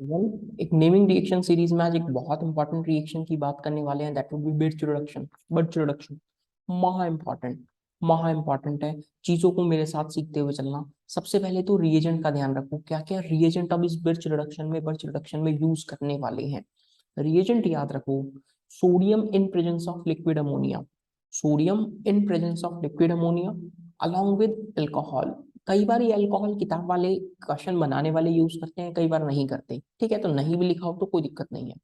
एक naming reaction series में आज एक बहुत इंपॉर्टेंट रिएक्शन की बात करने वाले हैं, that would be birch reduction. Birch reduction महा इंपॉर्टेंट है। चीजों को मेरे साथ सीखते हुए चलना। सबसे पहले तो रिएजेंट का ध्यान रखो, क्या क्या रिएजेंट अब इस बिर्च रिडक्शन में यूज करने वाले हैं। रिएजेंट याद रखो। Sodium in presence of liquid ammonia. Sodium in presence of liquid ammonia along with alcohol. कई बार ये अल्कोहल किताब वाले क्वेश्चन बनाने वाले यूज करते हैं, कई बार नहीं करते। ठीक है, तो नहीं भी लिखा हो तो कोई दिक्कत नहीं है।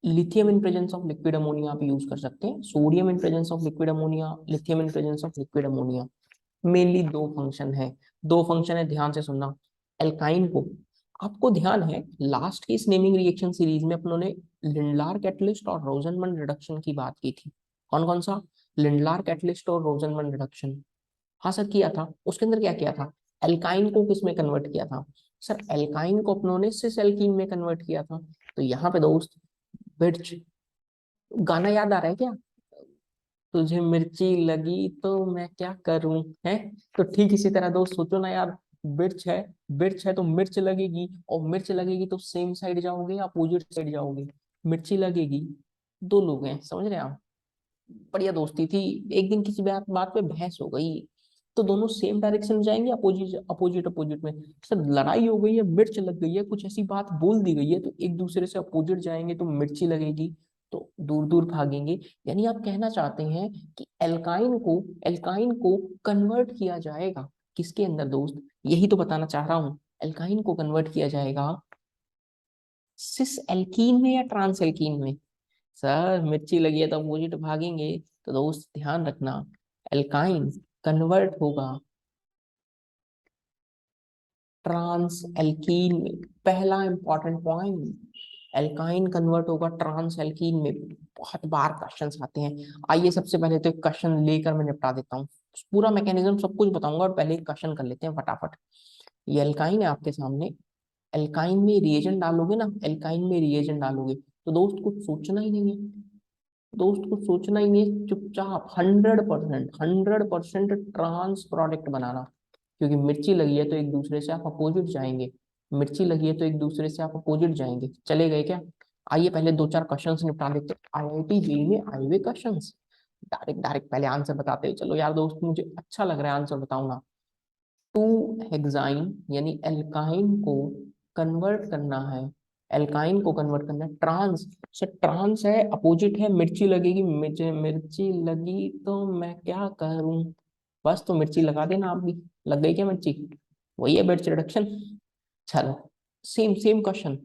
Lithium in presence of liquid ammonia आप यूज कर सकते हैं। Sodium in presence of liquid ammonia, lithium in presence of liquid ammonia. Mainly दो फंक्शन है। दो फंक्शन है, ध्यान से सुनना। एल्काइन को, आपको ध्यान है लास्ट की इस नेमिंग रिएक्शन सीरीज में अपनों ने लिंडलार कैटलिस्ट और रोजनमन रिडक्शन की बात की थी। कौन कौन सा? लिंडलार कैटलिस्ट और रोजनमन रिडक्शन। हाँ सर, किया था। उसके अंदर क्या किया था? एल्काइन को किस में कन्वर्ट किया था? सर एल्काइन को अपनों ने सिस एल्कीन में कन्वर्ट किया था। तो यहाँ पे दोस्त, बिर्च, गाना याद आ रहा है क्या? तुझे मिर्ची लगी तो मैं क्या करूं, है? तो ठीक इसी तरह दोस्त सोचो ना यार। बिर्च है, बिर्च है तो मिर्च लगेगी, और मिर्च लगेगी तो सेम साइड जाओगे या अपोजिट साइड जाओगे? मिर्ची लगेगी। दो लोग हैं, समझ रहे हैं आप? बढ़िया दोस्ती थी। एक दिन किसी बात बात पे बहस हो गई, तो दोनों सेम डायरेक्शन में जाएंगे, अपोजिट अपोजिट अपोजिट में। सर लड़ाई हो गई है, मिर्च लग गई है, कुछ ऐसी बात बोल दी गई है, तो एक दूसरे से अपोजिट जाएंगे तो मिर्ची लगेगी, तो दूर दूर भागेंगे। यानी आप कहना चाहते हैं कि एल्काइन को कन्वर्ट किया जाएगा किसके अंदर दोस्त? यही तो बताना चाह रहा हूं। एल्काइन को कन्वर्ट किया जाएगा सिस एल्कीन में या ट्रांस एल्कीन में? सर मिर्ची लगी है तो अपोजिट भागेंगे, तो दोस्त ध्यान रखना, एल्काइन कन्वर्ट होगा ट्रांस एल्कीन में। पहला इंपॉर्टेंट पॉइंट, एल्काइन कन्वर्ट होगा ट्रांस एल्कीन में। बहुत बार क्वेश्चंस आते हैं। आइए सबसे पहले तो एक क्वेश्चन लेकर मैं निपटा देता हूँ। पूरा मैकेनिज्म सब कुछ बताऊंगा, और पहले एक क्वेश्चन कर लेते हैं फटाफट। ये एल्काइन है आपके सामने। एल्काइन में रिएजेंट डालोगे ना, एल्काइन में रिएजेंट डालोगे तो दोस्त कुछ सोचना ही नहीं है। दोस्त कुछ सोचना ही नहीं है, चुपचाप 100% ट्रांस प्रोडक्ट बनाना। क्योंकि मिर्ची लगी है तो एक दूसरे से आप अपोजिट जाएंगे। मिर्ची लगी है तो एक दूसरे से आप अपोजिट जाएंगे। चले गए क्या? आइए पहले दो चार क्वेश्चंस निपटा लेते हैं। आईआईटी जेई में आए हुए क्वेश्चंस, डायरेक्ट डायरेक्ट पहले आंसर बताते हैं। चलो यार दोस्त, मुझे अच्छा लग रहा है, आंसर बताऊं ना। टू हेक्साइन यानी एल्काइन को कन्वर्ट करना है। एल्काइन को कन्वर्ट करना है ट्रांस से। ट्रांस है, अपोजिट है, मिर्ची लगेगी। मुझे मिर्ची लगी तो मैं क्या करूं? बस तो मिर्ची लगा देना आप भी। लग गई क्या मिर्ची? वही है बिर्च रिडक्शन। चलो, सेम सेम क्वेश्चन।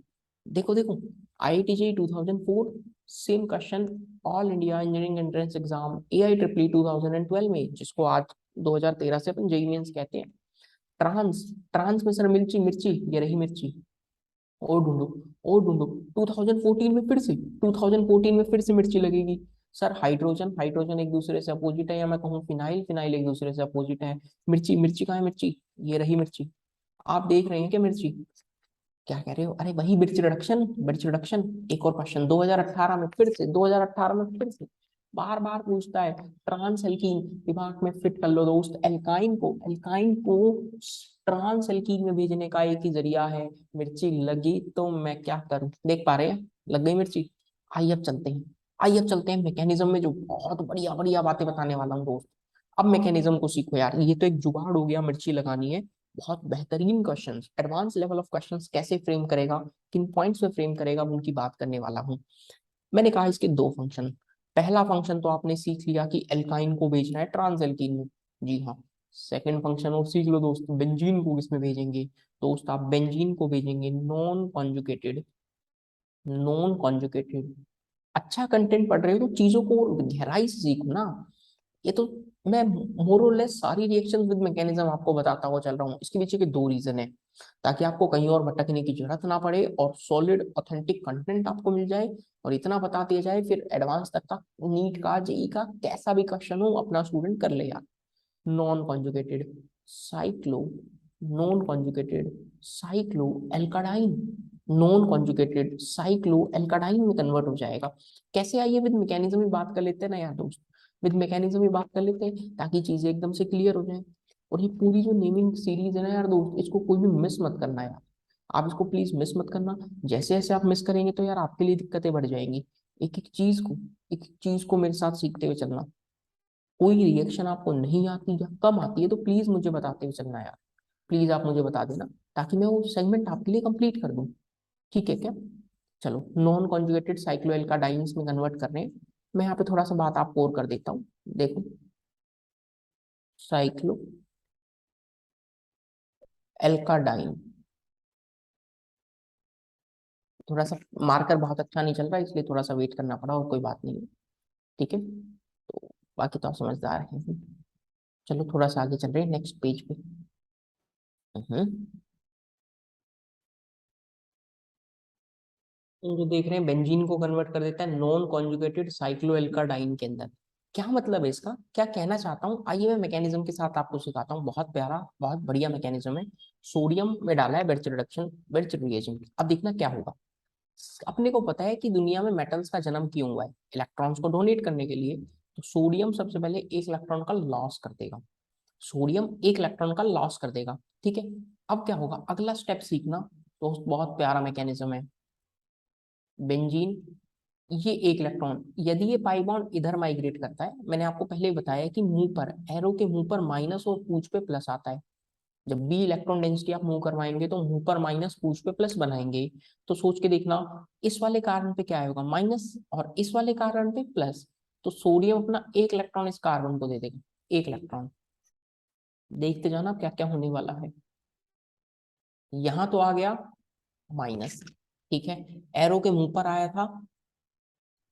देखो देखो, IIT JEE 2004, same question. All India engineering entrance exam AIEEE 2012 में, जिसको आज 2013 से अपन जेईई मेंस कहते हैं। ट्रांस, ट्रांस में सर मिर्ची, मिर्ची ये रही मिर्ची। और ढूंढो, और ढूंढो। 2014 में फिर से, 2014 में फिर से मिर्ची लगेगी। सर हाइड्रोजन, हाइड्रोजन एक दूसरे से अपोजिट है, या मैं कहूँ फिनाइल, फिनाइल एक दूसरे से अपोजिट है। मिर्ची, मिर्ची कहाँ है मिर्ची? ये रही मिर्ची। आप देख रहे हैं क्या मिर्ची? क्या कह रहे हो? अरे वही बिर्च रिडक्शन, बिर्च रिडक्शन। एक और क्वेश्चन 2018 में फिर से, 2018 में फिर से बार बार पूछता है। ट्रांस एल्कीन, दिमाग में फिट कर लो दोस्त। एल्काइन को ट्रांस एल्कीन में भेजने का एक ही जरिया है, मिर्ची लगी तो मैं क्या करूं। देख पा रहे हैं? लग गई मिर्ची। आइए अब चलते हैं, आइए अब चलते हैं मैकेनिज्म में, जो बहुत बढ़िया बढ़िया बातें बताने वाला हूँ दोस्त। अब मैकेनिज्म को सीखो यार, ये तो एक जुगाड़ हो गया मिर्ची लगानी है। बहुत बेहतरीन questions, advance level of questions कैसे फ्रेम करेगा, किन पॉइंट्स में फ्रेम करेगा, उनकी बात करने वाला हूँ। मैंने कहा इसके दो फंक्शन। पहला फंक्शन तो आपने सीख लिया कि एल्काइन को भेजना है ट्रांस एल्कीन में। जी हाँ। सेकंड फंक्शन और सीख लो दोस्त, बेंजीन को किसमें भेजेंगे? दोस्त आप बेंजीन को भेजेंगे नॉन कॉन्जुगेटेड, नॉन कॉन्जुगेटेड। अच्छा कंटेंट पढ़ रहे हो तो चीजों को और गहराई से सीखो ना। ये तो मैं मोर और लेस सारी रिएक्शन विद मैकेनिज्म आपको बताता हुआ चल रहा हूँ। इसके पीछे के दो रीजन है, ताकि आपको कहीं और भटकने की जरूरत ना पड़े, और सॉलिड ऑथेंटिक कंटेंट आपको मिल जाए। और इतना बता दिया जाए, फिर एडवांस तक का, नीट का, जेई का कैसा भी क्वेश्चन हो अपना स्टूडेंट कर ले यार। Non conjugated cyclo, non conjugated cycloalkadiene, non conjugated cycloalkadiene में कन्वर्ट हो जाएगा। कैसे? आइए विद मैकेनिज्म में बात कर लेते हैं ना यार दोस्त। विद मैकेनिज्म में बात कर लेते हैं ताकि चीजें एकदम से क्लियर हो जाए। और ये पूरी जो नेमिंग सीरीज है ना यार दोस्त, इसको कोई भी मिस मत करना यार। आप इसको प्लीज मिस मत करना। जैसे जैसे आप मिस करेंगे तो यार आपके लिए दिक्कतें बढ़ जाएंगी। एक एक चीज को मेरे साथ सीखते हुए चलना। कोई रिएक्शन आपको नहीं आती या कम आती है तो प्लीज मुझे बताते हुए चलना यार। प्लीज आप मुझे बता देना, ताकि मैं वो सेगमेंट आपके लिए कंप्लीट कर दूं। ठीक है क्या? चलो, नॉन कॉन्जुगेटेड साइक्लो एल्काडाइंस में कन्वर्ट कर रहे हैं। मैं यहाँ पे थोड़ा सा बात आपको और कर देता हूँ। देखो, साइक्लो एल्काडाइन, थोड़ा सा मार्कर बहुत अच्छा नहीं चल रहा है, इसलिए थोड़ा सा वेट करना पड़ा, और कोई बात नहीं है। ठीक है, तो बाकी तो आप समझदार हैं। चलो थोड़ा सा आगे चल रहे हैं नेक्स्ट पेज पे। हम्म तो जो देख रहे हैं, बेंजीन को कन्वर्ट कर देता है नॉन कॉन्जुगेटेड साइक्लोएल्काडाइन के अंदर। क्या मतलब है इसका, क्या कहना चाहता हूँ, आइए मैं मैकेनिज्म के साथ आपको सिखाता हूँ। बहुत प्यारा, बहुत बढ़िया मैकेनिज्म है। सोडियम में डाला है बेंज रिडक्शन, बेंज रिएजेंट। अब देखना क्या होगा। अपने को पता है कि दुनिया में मेटल्स का जन्म क्यों हुआ है, इलेक्ट्रॉन्स को डोनेट करने के लिए। तो सोडियम सबसे पहले एक इलेक्ट्रॉन का लॉस कर देगा। सोडियम एक इलेक्ट्रॉन का लॉस कर देगा। ठीक है, अब क्या होगा, अगला स्टेप सीखना। तो बहुत प्यारा मैकेनिज्म है। बेंजीन, ये एक इलेक्ट्रॉन, यदि ये पाई बॉन्ड इधर माइग्रेट करता है, मैंने आपको पहले ही बताया कि मुंह पर, एरो के मुंह पर माइनस और पूंछ पे प्लस आता है। जब भी इलेक्ट्रॉन डेंसिटी आप मूव करवाएंगे तो मुंह पर माइनस पूंछ पे प्लस बनाएंगे। तो सोच के देखना, इस वाले कार्बन पे क्या होगा, माइनस, और इस वाले कार्बन पे प्लस। तो सोडियम अपना एक इलेक्ट्रॉन इस कार्बन को दे देगा, एक इलेक्ट्रॉन। देखते जाना क्या क्या होने वाला है। यहां तो आ गया माइनस। ठीक है, एरो के मुंह पर आया था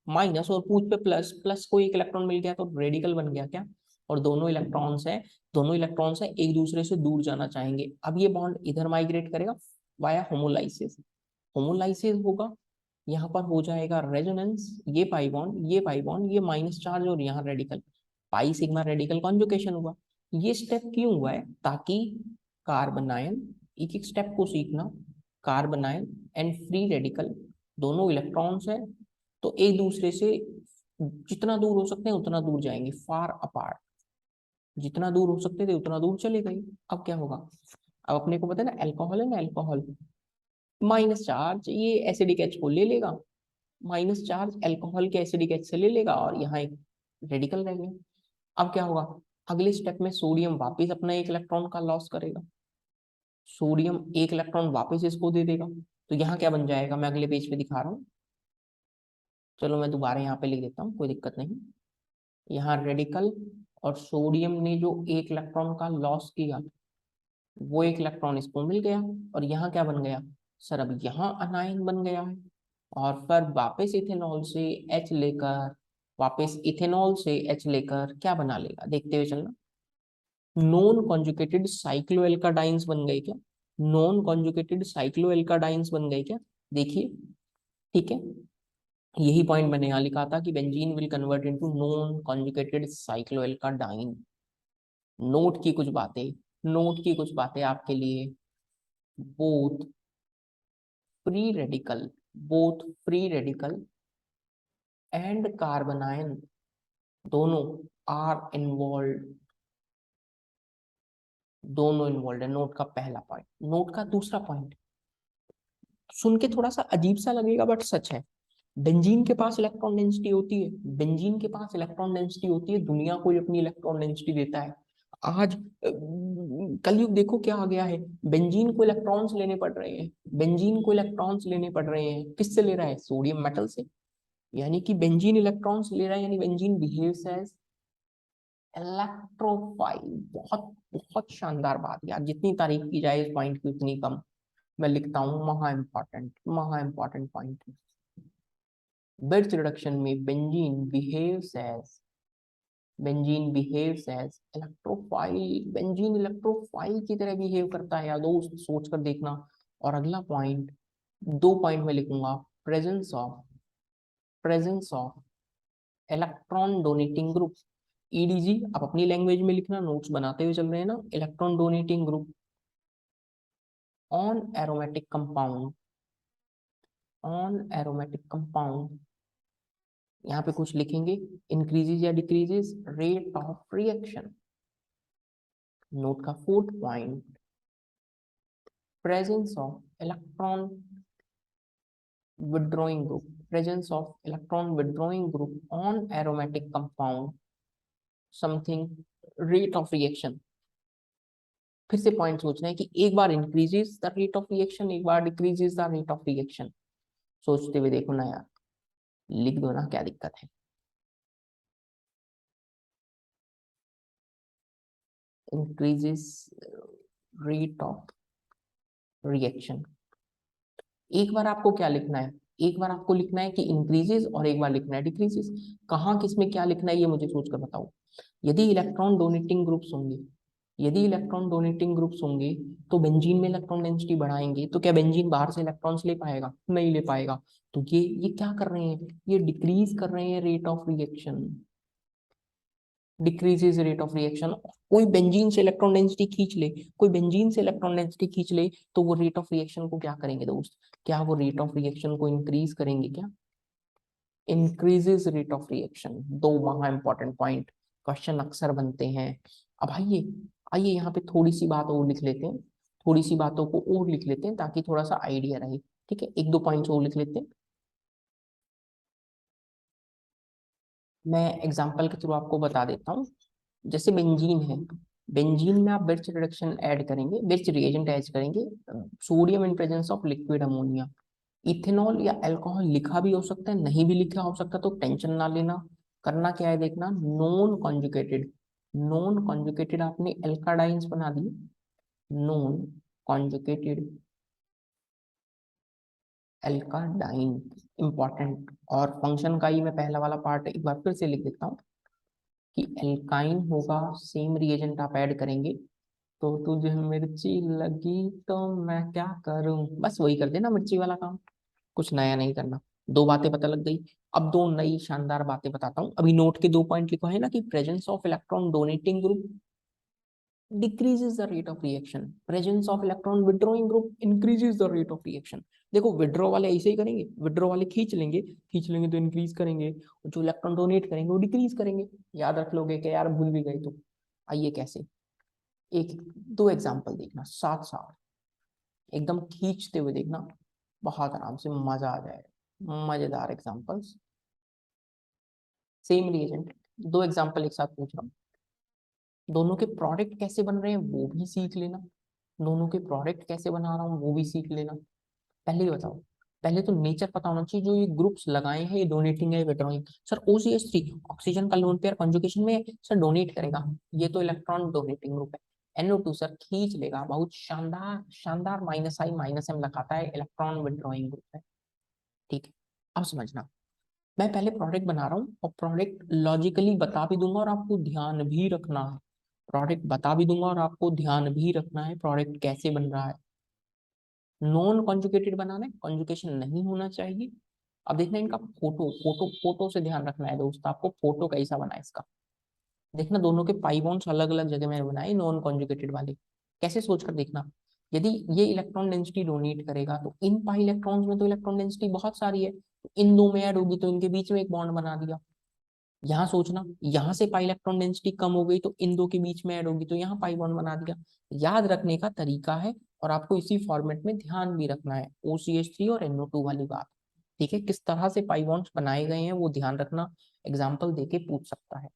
माइनस, और पूछ पे प्लस, प्लस को एक इलेक्ट्रॉन मिल गया तो रेडिकल बन गया क्या। और दोनों इलेक्ट्रॉन्स है एक दूसरे से दूर जाना चाहेंगे। अब ये बॉन्ड इधर माइग्रेट करेगा वाया होमोलाइसिस। होमोलाइसिस होगा, यहाँ पर हो जाएगा रेजोनेंस। ये पाई बॉन्ड, ये माइनस चार्ज, और यहाँ radical, pi sigma radical conjugation हुआ। ये स्टेप क्यों हुआ है, ताकि कार्बन आयन, एक एक स्टेप को सीखना। Carbon ion and free radical, दोनों इलेक्ट्रॉन्स है, तो एक दूसरे से जितना दूर हो सकते हैं उतना दूर जाएंगे, फार अपार्ट। जितना दूर हो सकते थे उतना दूर चले गए। अब क्या होगा, अब अपने को पता है ना, अल्कोहल है ना, अल्कोहल माइनस चार्ज ये एसिडिक एच को ले लेगा, माइनस चार्ज अल्कोहल के एसिडिक एच से ले लेगा, और यहाँ एक रेडिकल रह गया। अब क्या होगा, अगले स्टेप में सोडियम वापस अपना एक इलेक्ट्रॉन का लॉस करेगा। सोडियम एक इलेक्ट्रॉन वापस इसको दे देगा। तो यहाँ क्या बन जाएगा, मैं अगले पेज पे दिखा रहा हूँ। चलो मैं दोबारा यहाँ पे लिख देता हूँ, कोई दिक्कत नहीं। यहाँ रेडिकल, और सोडियम ने जो एक इलेक्ट्रॉन का लॉस किया, वो एक इलेक्ट्रॉन इसको मिल गया। और यहाँ क्या बन गया सर, अब यहाँ अनायन बन गया है। और फिर वापस इथेनॉल से एच लेकर, वापस इथेनॉल से एच लेकर क्या बना लेगा, देखते हुए चलना। नॉन कॉन्जुगेटेड साइक्लोएल्काडाइंस बन गए क्या, नॉन कॉन्जुगेटेड साइक्लोएल्काडाइंस बन गए क्या, देखिए। ठीक है, यही पॉइंट मैंने यहाँ लिखा था कि benzene will convert into non conjugated cycloalkadiene. Note की कुछ बातें, नोट की कुछ बातें आपके लिए। Both free radical, both free radical and carbanion, दोनों आर इन्वॉल्व, दोनों इन्वॉल्व है। नोट का पहला पॉइंट। नोट का दूसरा पॉइंट सुन के थोड़ा सा अजीब सा लगेगा, बट सच है। बेंजीन के पास इलेक्ट्रॉन डेंसिटी होती है, बेंजीन के पास इलेक्ट्रॉन डेंसिटी होती है, दुनिया को ही अपनी इलेक्ट्रॉन डेंसिटी देता है। आज कलयुग देखो क्या आ गया है, बेंजीन को इलेक्ट्रॉन्स लेने पड़ रहे हैं, बेंजीन को इलेक्ट्रॉन्स लेने पड़ रहे हैं, किससे ले रहा है, सोडियम मेटल से। यानी कि बेंजीन इलेक्ट्रॉन्स ले रहा है, यानी बेंजीन बिहेव्स एज इलेक्ट्रोफाइल। बहुत बहुत शानदार बात यार, जितनी तारीफ की जाए इस पॉइंट की उतनी कम। मैं लिखता हूँ महा इंपॉर्टेंट पॉइंट। बिट्स रिडक्शन में benzene behaves as electrophile. Benzene electrophile की तरह बिहेव करता है यार, दोस्त सोच कर देखना। और अगला पॉइंट, दो पॉइंट में लिखूंगा। Presence of electron donating group, EDG. आप अपनी लैंग्वेज में लिखना, नोट्स बनाते हुए चल रहे हैं ना। Electron donating group on aromatic compound, on aromatic compound, यहाँ पे कुछ लिखेंगे, इंक्रीजेज या decreases rate of reaction. Note का fourth point, presence of electron withdrawing group, presence of electron withdrawing group on aromatic compound, something rate of reaction। फिर से point सोचना है कि एक बार increases the rate of reaction, एक बार decreases the rate of reaction. सोचते हुए देखो ना यार, लिख दो ना, क्या दिक्कत है। इंक्रीजेस रेट ऑफ रिएक्शन, एक बार आपको क्या लिखना है, एक बार आपको लिखना है कि इंक्रीजेस और एक बार लिखना है डिक्रीजेस। कहाँ किस में क्या लिखना है ये मुझे सोच कर बताओ। यदि इलेक्ट्रॉन डोनेटिंग ग्रुप्स होंगे, यदि इलेक्ट्रॉन डोनेटिंग ग्रुप्स होंगे तो बेंजीन में इलेक्ट्रॉन डेंसिटी बढ़ाएंगे, तो क्या बेंजीन बाहर से इलेक्ट्रॉन्स ले पाएगा? नहीं ले पाएगा। तो ये क्या कर रहे हैं, ये डिक्रीज कर रहे हैं rate of reaction, decreases rate of reaction. कोई बेंजीन से इलेक्ट्रॉन डेंसिटी खींच ले, कोई बेंजीन से इलेक्ट्रॉन डेंसिटी खींच ले, तो वो रेट ऑफ रिएक्शन को क्या करेंगे दोस्त, क्या वो रेट ऑफ रिएक्शन को इंक्रीज करेंगे क्या? Increases rate of reaction. दो वहां इंपॉर्टेंट पॉइंट क्वेश्चन अक्सर बनते हैं। अब आइए, आइए यहाँ पे थोड़ी सी बात और लिख लेते हैं, थोड़ी सी बातों को और लिख लेते हैं ताकि थोड़ा सा आइडिया रहे। ठीक है, एक दो पॉइंट्स और लिख लेते हैं। मैं एग्जांपल के थ्रू आपको बता देता हूँ। जैसे बेंजीन है, बेंजीन में आप बिर्च रिडक्शन ऐड करेंगे, बिर्च रिएजेंट ऐड करेंगे, sodium in presence of liquid ammonia. Ethanol या अल्कोहल लिखा भी हो सकता है, नहीं भी लिखा हो सकता, तो टेंशन ना लेना। करना क्या है देखना, नॉन कॉन्जुगेटेड, नॉन कॉन्जुगेटेड आपने एल्काडाइंस बना दी, नॉन कॉन्जुगेटेड एल्काडाइन, इंपॉर्टेंट। और फंक्शन का ही मैं पहला वाला पार्ट एक बार फिर से लिख देता हूँ कि एल्काइन होगा, सेम रिएजेंट आप ऐड करेंगे। तो तुझे मिर्ची लगी तो मैं क्या करूं, बस वही कर देना मिर्ची वाला काम, कुछ नया नहीं करना। दो बातें पता लग गई। अब दो नई शानदार बातें बताता हूँ। अभी नोट के दो पॉइंट लिखो है ना कि presence of electron donating group decreases the rate of reaction, presence of electron withdrawing group increases the rate of reaction। देखो विड्रॉ वाले ऐसे ही करेंगे, विड्रॉ वाले खींच लेंगे, खींच लेंगे तो इंक्रीज करेंगे, और जो इलेक्ट्रॉन डोनेट करेंगे वो डिक्रीज करेंगे। याद रख लोगे कि यार भूल भी गए तो। आइए कैसे, एक दो एग्जांपल देखना साथ साथ, एकदम खींचते हुए देखना, बहुत आराम से मजा आ जाएगा, मजेदार एग्जांपल्स। सेम रिएजेंट, दो एग्जांपल एक साथ पूछ रहा हूँ, दोनों के प्रोडक्ट कैसे बन रहे हैं वो भी सीख लेना, दोनों के प्रोडक्ट कैसे बना रहा हूँ वो भी सीख लेना। पहले ही बताओ, पहले तो नेचर पता होना चाहिए, जो ये ग्रुप्स लगाए हैं ये डोनेटिंग है विड्रॉइंग। सर OCH3 ऑक्सीजन का लोन पेयर कॉन्जुगेशन में सर डोनेट करेगा, ये तो इलेक्ट्रॉन डोनेटिंग ग्रुप है। NO2 सर खींच लेगा, बहुत शानदार शानदार, -I -M लगाता है, इलेक्ट्रॉन विड्रॉइंग ग्रुप है। ठीक है, अब समझना, मैं पहले प्रोडक्ट बना रहा हूँ और प्रोडक्ट लॉजिकली बता भी दूंगा और आपको ध्यान भी रखना है, प्रोडक्ट बता भी दूंगा और आपको ध्यान भी रखना है प्रोडक्ट कैसे बन रहा है। नॉन कॉन्जुगेटेड बनाना है, कॉन्जुगेशन नहीं होना चाहिए। अब देखना इनका फोटो, फोटो से ध्यान रखना है दोस्त, आपको फोटो कैसा बना है इसका। देखना दोनों के पाई बॉन्ड्स अलग अलग जगह में बनाए, नॉन कॉन्जुगेटेड वाले। कैसे सोचकर देखना, यदि ये इलेक्ट्रॉन डेंसिटी डोनेट करेगा तो इन पाई इलेक्ट्रॉन्स में तो इलेक्ट्रॉन डेंसिटी बहुत सारी है, तो इन दो में ऐड होगी तो इनके बीच में एक बॉन्ड बना दिया। यहाँ सोचना, यहाँ से पाई इलेक्ट्रॉन डेंसिटी कम हो गई तो इन दो के बीच में ऐड होगी तो यहाँ पाई बॉन्ड बना दिया। याद रखने का तरीका है, और आपको इसी फॉर्मेट में ध्यान भी रखना है, OCH3 और NO2 वाली बात। ठीक है, किस तरह से पाई बॉन्ड्स बनाए गए हैं वो ध्यान रखना, एग्जाम्पल देके पूछ सकता है।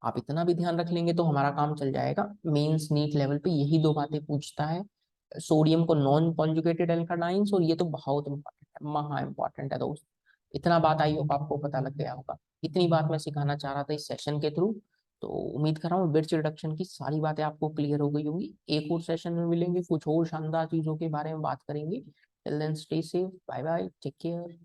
आप इतना भी ध्यान रख लेंगे तो हमारा काम चल जाएगा। मेंस नीट लेवल पे यही दो बातें पूछता है, सोडियम को नॉन कॉन्जुगेटेड एल्काडाइंस, और ये तो बहुत इंपॉर्टेंट है, महा इंपॉर्टेंट है दोस्त। इतना बात आई होगा, आपको पता लग गया होगा, इतनी बात मैं सिखाना चाह रहा था इस सेशन के थ्रू। तो उम्मीद कर रहा हूँ बिर्च रिडक्शन की सारी बातें आपको क्लियर हो गई होंगी। एक और सेशन में मिलेंगे, कुछ और शानदार चीजों के बारे में बात करेंगे। Till then stay safe, bye bye, take care.